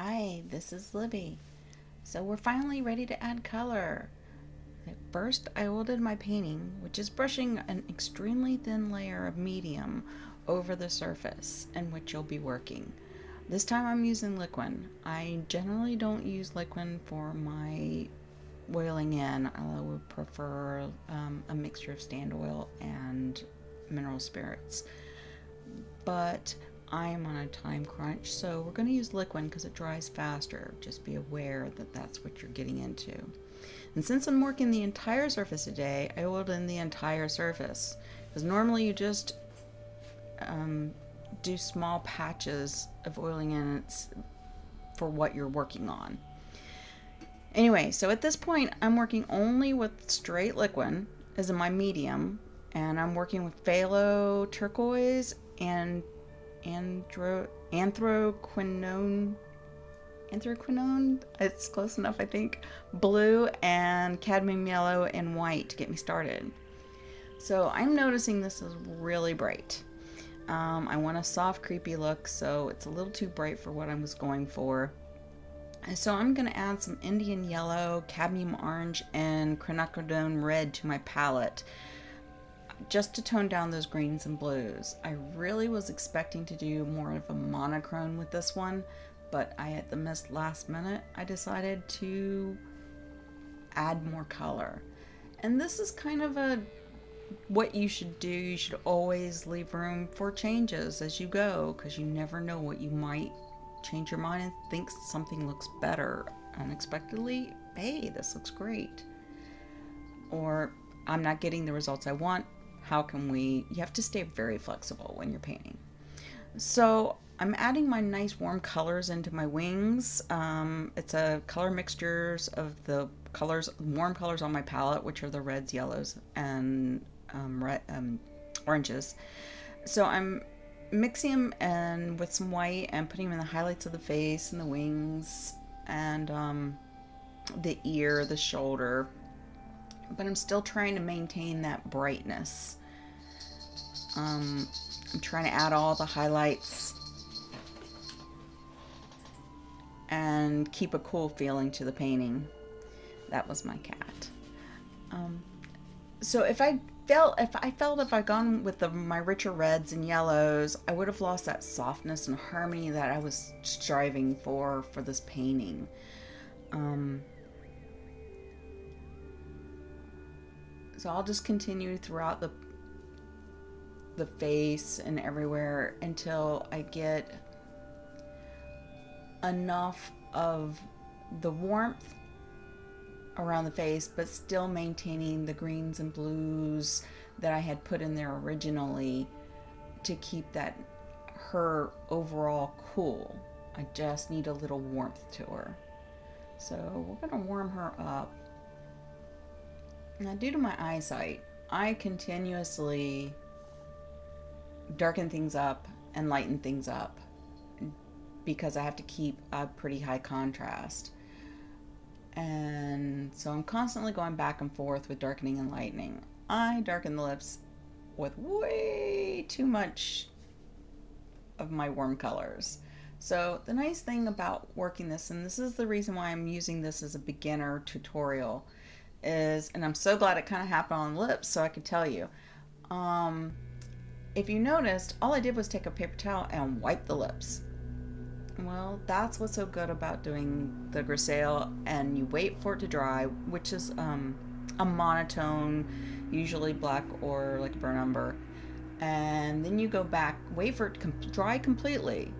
Hi, this is Libby. So we're finally ready to add color. At first, I oiled my painting, which is brushing an extremely thin layer of medium over the surface in which you'll be working. This time I'm using Liquin. I generally don't use Liquin for my oiling in. I would prefer a mixture of stand oil and mineral spirits. But I'm on a time crunch, so we're going to use Liquin because it dries faster. Just be aware that that's what you're getting into. And since I'm working the entire surface today, I oiled in the entire surface. Because normally you just do small patches of oiling in for what you're working on. Anyway, so at this point, I'm working only with straight Liquin as in my medium, and I'm working with phthalo turquoise and Anthraquinone. It's close enough, I think. Blue and cadmium yellow and white to get me started. So I'm noticing this is really bright. I want a soft, creepy look, so it's a little too bright for what I was going for. So I'm going to add some Indian yellow, cadmium orange, and Quinacridone red to my palette, just to tone down those greens and blues. I really was expecting to do more of a monochrome with this one, but at the last minute, I decided to add more color. And this is kind of what you should do. You should always leave room for changes as you go, because you never know what you might change your mind and think something looks better unexpectedly. Hey, this looks great. Or I'm not getting the results I want. How can we? You have to stay very flexible when you're painting. So I'm adding my nice warm colors into my wings. It's a color mixtures of the warm colors on my palette, which are the reds, yellows, and oranges. So I'm mixing them and with some white and putting them in the highlights of the face and the wings and the ear, the shoulder. But I'm still trying to maintain that brightness. I'm trying to add all the highlights and keep a cool feeling to the painting. That was my cat. So if I felt if I'd gone with my richer reds and yellows, I would have lost that softness and harmony that I was striving for this painting. So I'll just continue throughout the face and everywhere until I get enough of the warmth around the face, but still maintaining the greens and blues that I had put in there originally to keep her overall cool. I just need a little warmth to her. So we're gonna warm her up. Now, due to my eyesight, I continuously darken things up and lighten things up because I have to keep a pretty high contrast. And so I'm constantly going back and forth with darkening and lightening. I darken the lips with way too much of my warm colors. So the nice thing about working this, and this is the reason why I'm using this as a beginner tutorial, is, and I'm so glad it kind of happened on lips so I could tell you. If you noticed, all I did was take a paper towel and wipe the lips. Well, that's what's so good about doing the Grisaille, and you wait for it to dry, which is a monotone, usually black or like burnt umber, and then you go back, wait for it to dry completely,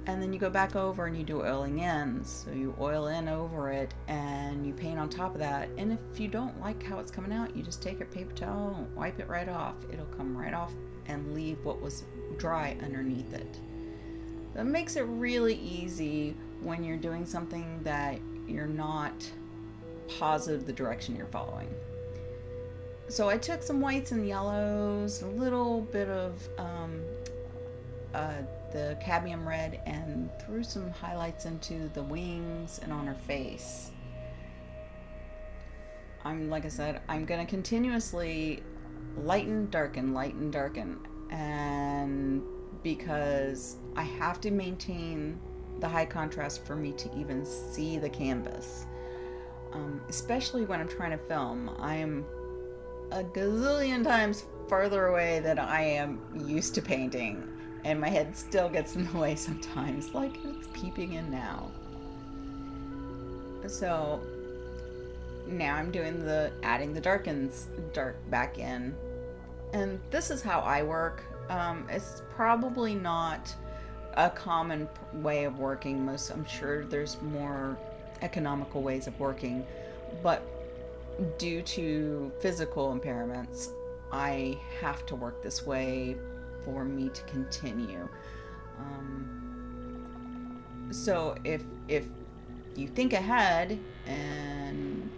and then you go back over and you do oiling in. So you oil in over it and you paint on top of that, and if you don't like how it's coming out, you just take your paper towel and wipe it right off. It'll come right off and leave what was dry underneath it. That makes it really easy when you're doing something that you're not positive the direction you're following. So I took some whites and yellows, a little bit of the cadmium red, and threw some highlights into the wings and on her face. Like I said, I'm going to continuously lighten, darken, and because I have to maintain the high contrast for me to even see the canvas. Especially when I'm trying to film. I am a gazillion times farther away than I am used to painting, and my head still gets in the way sometimes, like it's peeping in now. So now I'm doing the adding the dark back in, and this is how I work. It's probably not a common way of working. I'm sure there's more economical ways of working, but due to physical impairments, I have to work this way for me to continue. So if you think ahead and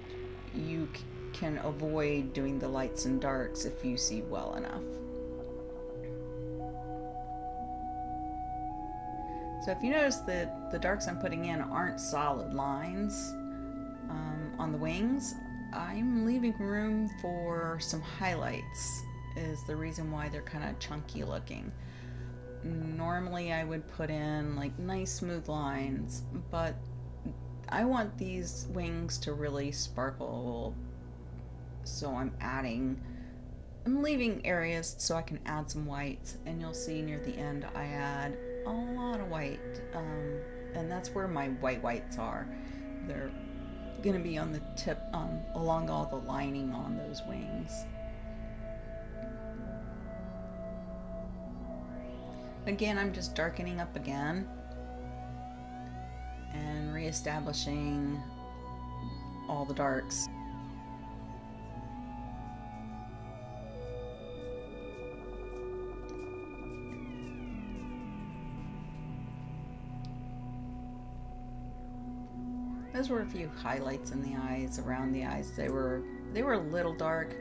you can avoid doing the lights and darks if you see well enough. So if you notice that the darks I'm putting in aren't solid lines on the wings, I'm leaving room for some highlights, is the reason why they're kind of chunky looking. Normally I would put in like nice smooth lines, but I want these wings to really sparkle, so I'm leaving areas so I can add some whites, and you'll see near the end I add a lot of white, and that's where my whites are. They're going to be on the tip, along all the lining on those wings. Again, I'm just darkening up again and reestablishing all the darks. Those were a few highlights in the eyes, around the eyes. They were a little dark,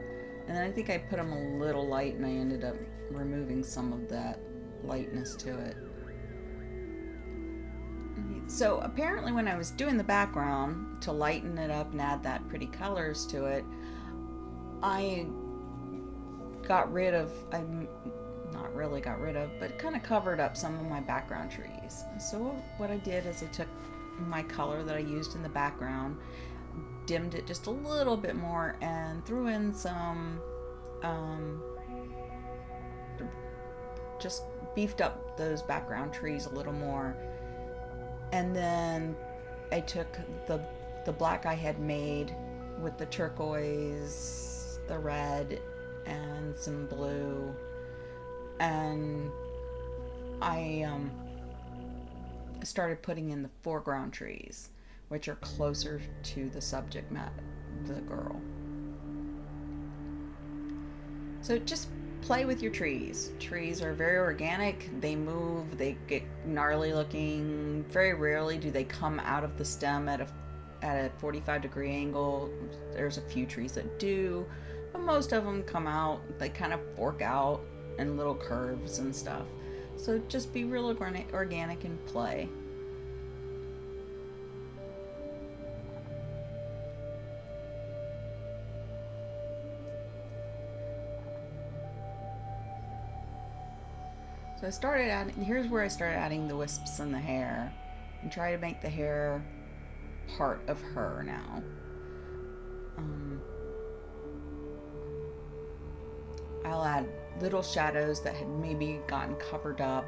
and then I think I put them a little light, and I ended up removing some of that lightness to it. So apparently when I was doing the background to lighten it up and add that pretty colors to it, I not really got rid of, but kind of covered up some of my background trees. So what I did is I took my color that I used in the background, dimmed it just a little bit more, and threw in some just beefed up those background trees a little more. And then I took the black I had made with the turquoise, the red, and some blue, and I started putting in the foreground trees, which are closer to the subject matter, the girl. So just play with your trees. Trees are very organic. They move, they get gnarly looking. Very rarely do they come out of the stem at a 45-degree angle. There's a few trees that do, but most of them come out, they kind of fork out in little curves and stuff. So just be real organic and play. So here's where I started adding the wisps in the hair, and try to make the hair part of her now. I'll add little shadows that had maybe gotten covered up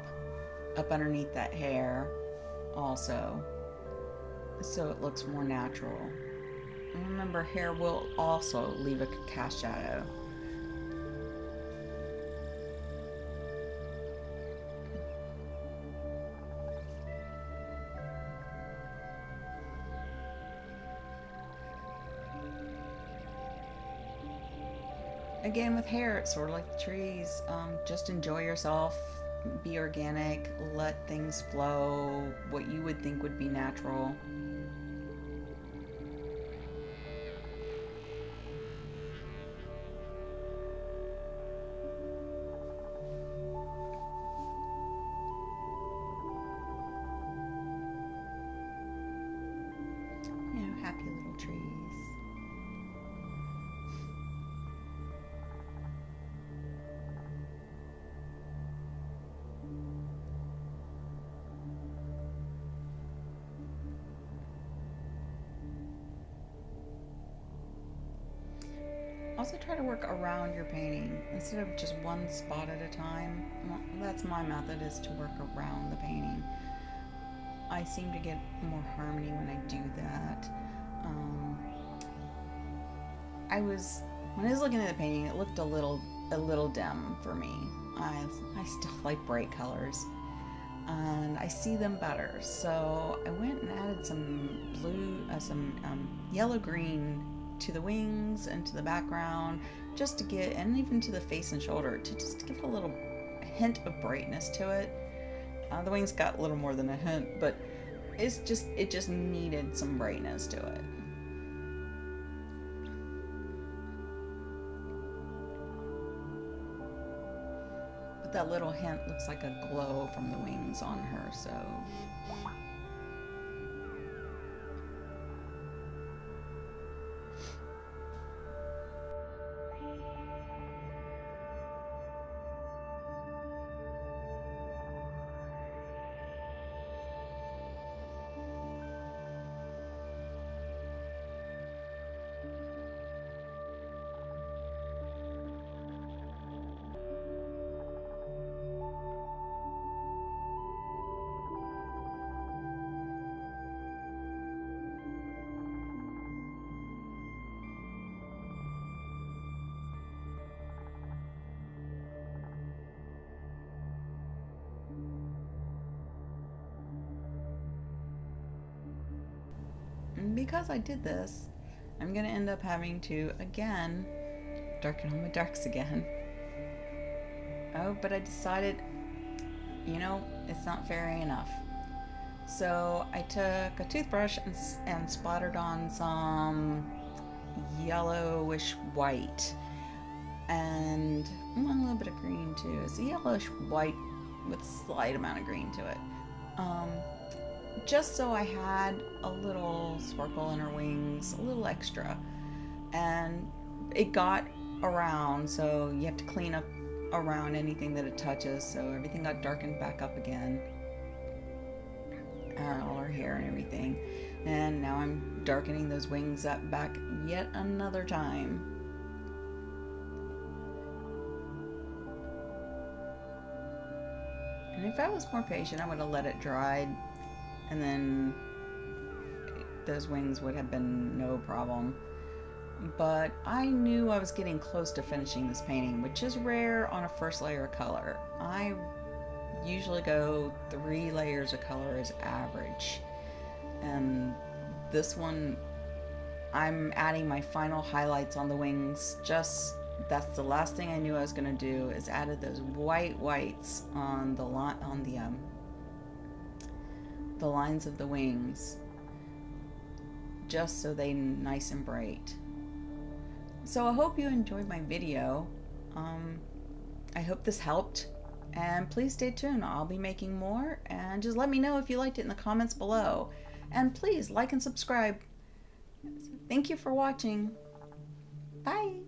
underneath that hair also, so it looks more natural. And remember, hair will also leave a cast shadow. Again, with hair, it's sort of like the trees. Just enjoy yourself, be organic, let things flow, what you would think would be natural. Happy little trees. Also try to work around your painting instead of just one spot at a time. Well, that's my method, is to work around the painting. I seem to get more harmony when I do that. When I was looking at the painting, it looked a little dim for me. I still like bright colors, and I see them better. So I went and added some yellow green to the wings and to the background, just to get, and even to the face and shoulder, to just give it a little hint of brightness to it. The wings got a little more than a hint, but it just needed some brightness to it. But that little hint looks like a glow from the wings on her, so. And because I did this, I'm going to end up having to, again, darken all my darks again. Oh, but I decided, it's not fairy enough. So I took a toothbrush and splattered on some yellowish white and a little bit of green too. It's a yellowish white with a slight amount of green to it. Just so I had a little sparkle in her wings, a little extra. And it got around, so you have to clean up around anything that it touches, so everything got darkened back up again. All her hair and everything. And now I'm darkening those wings up back yet another time. And if I was more patient, I would have let it dry, and then those wings would have been no problem. But I knew I was getting close to finishing this painting, which is rare on a first layer of color. I usually go 3 layers of color as average. And this one, I'm adding my final highlights on the wings. That's the last thing I knew I was going to do, is added those whites on the lines of the wings, just so they nice and bright. So I hope you enjoyed my video. I hope this helped, and please stay tuned. I'll be making more, and just let me know if you liked it in the comments below, and please like and subscribe. Thank you for watching. Bye.